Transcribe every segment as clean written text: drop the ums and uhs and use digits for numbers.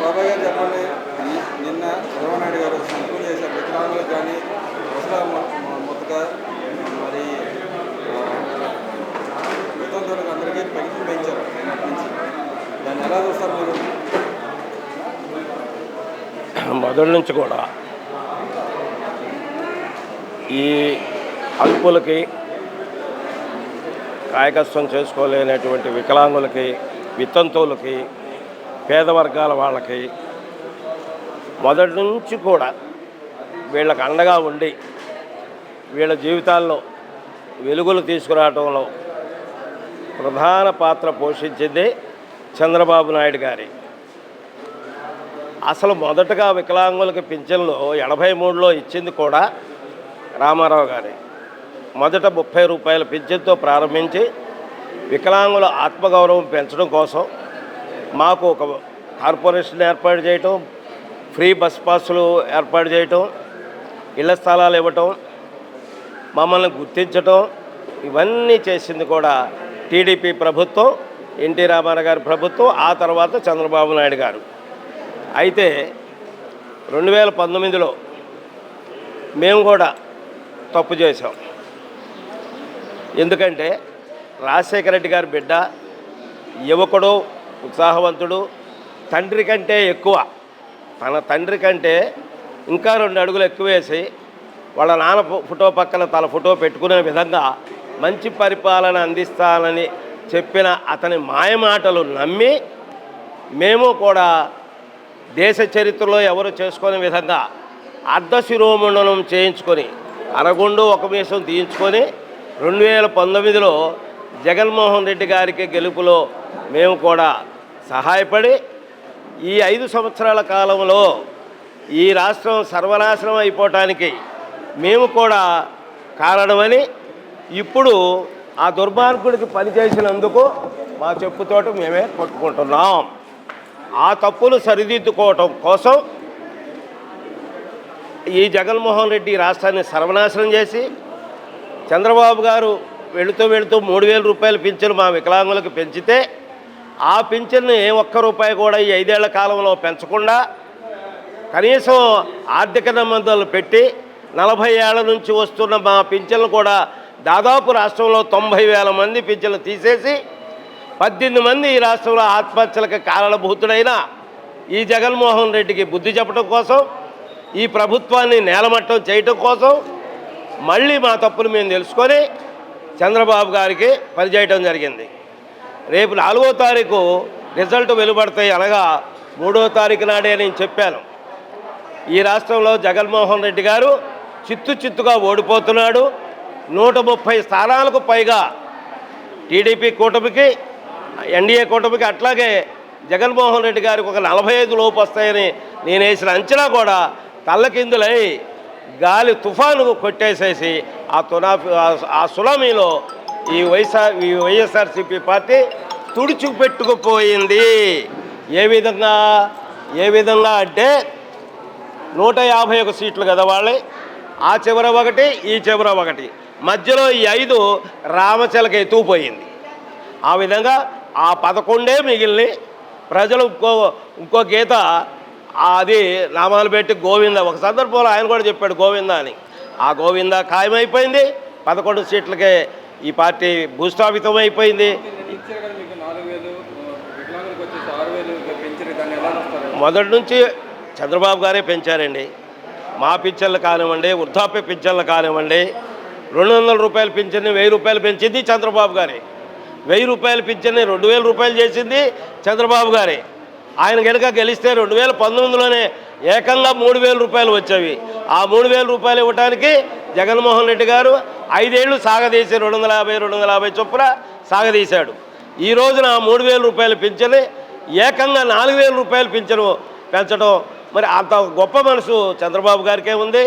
బాబాయ్ గారు చెప్పండి, నిన్న చంద్రబాబు నాయుడు గారు సంపూర్ణ చేశారు వికలాంగులకు కానీ మొత్తగా మరి వితంతువులకు అందరికీ పెన్షన్ పెంచారు నిన్నటి నుంచి. దాన్ని ఎలా చూస్తారు మీరు? మొదటి నుంచి కూడా ఈ అల్పులకి, కాయకష్టం చేసుకోలేనటువంటి వికలాంగులకి, వితంతువులకి, పేద వర్గాల వాళ్ళకి మొదటి నుంచి కూడా వీళ్ళకి అండగా ఉండి వీళ్ళ జీవితాల్లో వెలుగులు తీసుకురావడంలో ప్రధాన పాత్ర పోషించింది చంద్రబాబు నాయుడు గారి. అసలు మొదటగా వికలాంగులకి పింఛన్లు 83లో ఇచ్చింది కూడా రామారావు గారి. మొదట 30 రూపాయల పింఛన్తో ప్రారంభించి వికలాంగుల ఆత్మగౌరవం పెంచడం కోసం మాకు ఒక కార్పొరేషన్ ఏర్పాటు చేయటం, ఫ్రీ బస్ పాసులు ఏర్పాటు చేయటం, ఇళ్ల స్థలాలు ఇవ్వటం, మమ్మల్ని గుర్తించటం, ఇవన్నీ చేసింది కూడా టీడీపీ ప్రభుత్వం, ఎన్టీ రామారావు గారి ప్రభుత్వం, ఆ తర్వాత చంద్రబాబు నాయుడు గారు. అయితే 2019లో మేము కూడా తప్పు చేసాం. ఎందుకంటే రాజశేఖర రెడ్డి గారి బిడ్డ, యువకుడు, ఉత్సాహవంతుడు, తండ్రి కంటే ఎక్కువ, తన తండ్రి కంటే ఇంకా 2 అడుగులు ఎక్కువ వేసి వాళ్ళ నాన్న ఫోటో పక్కన తన ఫోటో పెట్టుకునే విధంగా మంచి పరిపాలన అందిస్తానని చెప్పిన అతని మాయమాటలు నమ్మి మేము కూడా దేశ చరిత్రలో ఎవరు చేసుకునే విధంగా అర్ధశిరోమండనం చేయించుకొని అరగుండు ఒక మీసం తీయించుకొని 2019లో జగన్మోహన్ రెడ్డి గారికి గెలుపులో మేము కూడా సహాయపడి ఈ 5 సంవత్సరాల కాలంలో ఈ రాష్ట్రం సర్వనాశనం అయిపోవటానికి మేము కూడా కారణమని ఇప్పుడు ఆ దుర్మార్గుడికి పనిచేసినందుకు మా చెప్పుతోటి మేమే కొట్టుకుంటున్నాం. ఆ తప్పులు సరిదిద్దుకోవటం కోసం ఈ జగన్మోహన్ రెడ్డి రాష్ట్రాన్ని సర్వనాశనం చేసి చంద్రబాబు గారు వెళుతూ 3000 రూపాయల పింఛను మా వికలాంగులకు పెంచితే ఆ పింఛన్ని ₹1 కూడా ఈ 5 ఏళ్ల కాలంలో పెంచకుండా కనీసం ఆర్థిక నిబంధనలు పెట్టి 40 ఏళ్ల నుంచి వస్తున్న మా పింఛన్లు కూడా దాదాపు రాష్ట్రంలో 90,000 మంది పింఛన్లు తీసేసి 18 మంది ఈ రాష్ట్రంలో ఆత్మహత్యలకు కారణభూతుడైన ఈ జగన్మోహన్ రెడ్డికి బుద్ధి చెప్పడం కోసం, ఈ ప్రభుత్వాన్ని నేలమట్టం చేయటం కోసం మళ్ళీ మా తప్పులు మేము తెలుసుకొని చంద్రబాబు గారికి పనిచేయటం జరిగింది. రేపు 4వ తారీఖు రిజల్ట్ వెలువడతాయి, అనగా 3వ తారీఖు నాడే నేను చెప్పాను, ఈ రాష్ట్రంలో జగన్మోహన్ రెడ్డి గారు చిత్తుగా ఓడిపోతున్నాడు. 130 స్థానాలకు పైగా టీడీపీ కూటమికి, ఎన్డీఏ కూటమికి, అట్లాగే జగన్మోహన్ రెడ్డి గారికి ఒక 45 లోపు వస్తాయని నేను వేసిన అంచనా కూడా తల్లకిందులై గాలి తుఫాను కొట్టేసేసి ఆ సునామీలో ఈ వైఎస్ఆర్సీపీ పార్టీ తుడిచిపెట్టుకుపోయింది. ఏ విధంగా అంటే 151 సీట్లు కదా వాళ్ళే, ఆ చివర ఒకటి, ఈ చివర ఒకటి, మధ్యలో ఈ 5 రామచిలక ఎత్తుకుపోయింది. ఆ విధంగా ఆ 11 మిగిలిన ప్రజలు ఇంకో గీత అది నామాలు పెట్టి గోవింద, ఒక సందర్భంలో ఆయన కూడా చెప్పాడు గోవింద అని, ఆ గోవింద ఖాయమైపోయింది. 11 సీట్లకే ఈ పార్టీ భూస్థాపితం అయిపోయింది. మొదటి నుంచి చంద్రబాబు గారే పెంచారండి. మా పింఛన్లు కానివ్వండి, వృద్ధాప్య పింఛన్లు కానివ్వండి, 200 రూపాయల పింఛన్ని 1000 రూపాయలు పెంచింది చంద్రబాబు గారే. 1000 రూపాయల పింఛన్ని 2000 రూపాయలు చేసింది చంద్రబాబు గారే. ఆయన కనుక గెలిస్తే 2019లోనే ఏకంగా 3000 రూపాయలు వచ్చేవి. ఆ 3000 రూపాయలు ఇవ్వడానికి జగన్మోహన్ రెడ్డి గారు 5 ఏళ్ళు సాగదీసి 250 చొప్పున సాగదీశాడు. ఈ రోజున 3000 రూపాయల పింఛని ఏకంగా 4000 రూపాయలు పింఛను పెంచడం, మరి అంత గొప్ప మనసు చంద్రబాబు గారికే ఉంది.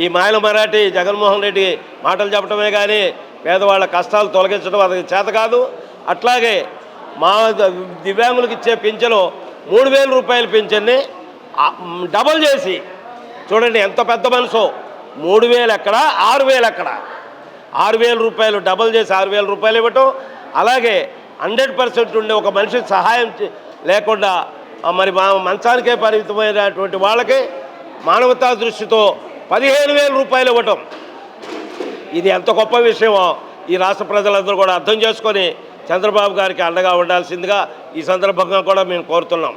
ఈ మాయల మరాఠీ జగన్మోహన్ రెడ్డి మాటలు చెప్పడమే కానీ పేదవాళ్ళ కష్టాలు తొలగించడం అది చేత కాదు. అట్లాగే మా దివ్యాంగులకు ఇచ్చే పింఛను 3000 రూపాయల పింఛన్ని డబల్ చేసి, చూడండి ఎంత పెద్ద మనసు, 3000 ఎక్కడ, 6000 ఎక్కడ, 6000 రూపాయలు డబల్ చేసి 6000 రూపాయలు ఇవ్వటం. అలాగే 100% ఉండే ఒక మనిషి సహాయం లేకుండా మరి మంచానికే పరిమితమైనటువంటి వాళ్ళకి మానవతా దృష్టితో 15,000 రూపాయలు ఇవ్వటం ఇది ఎంత గొప్ప విషయమో ఈ రాష్ట్ర ప్రజలందరూ కూడా అర్థం చేసుకొని చంద్రబాబు గారికి అండగా ఉండాల్సిందిగా ఈ సందర్భంగా కూడా మేము కోరుతున్నాం.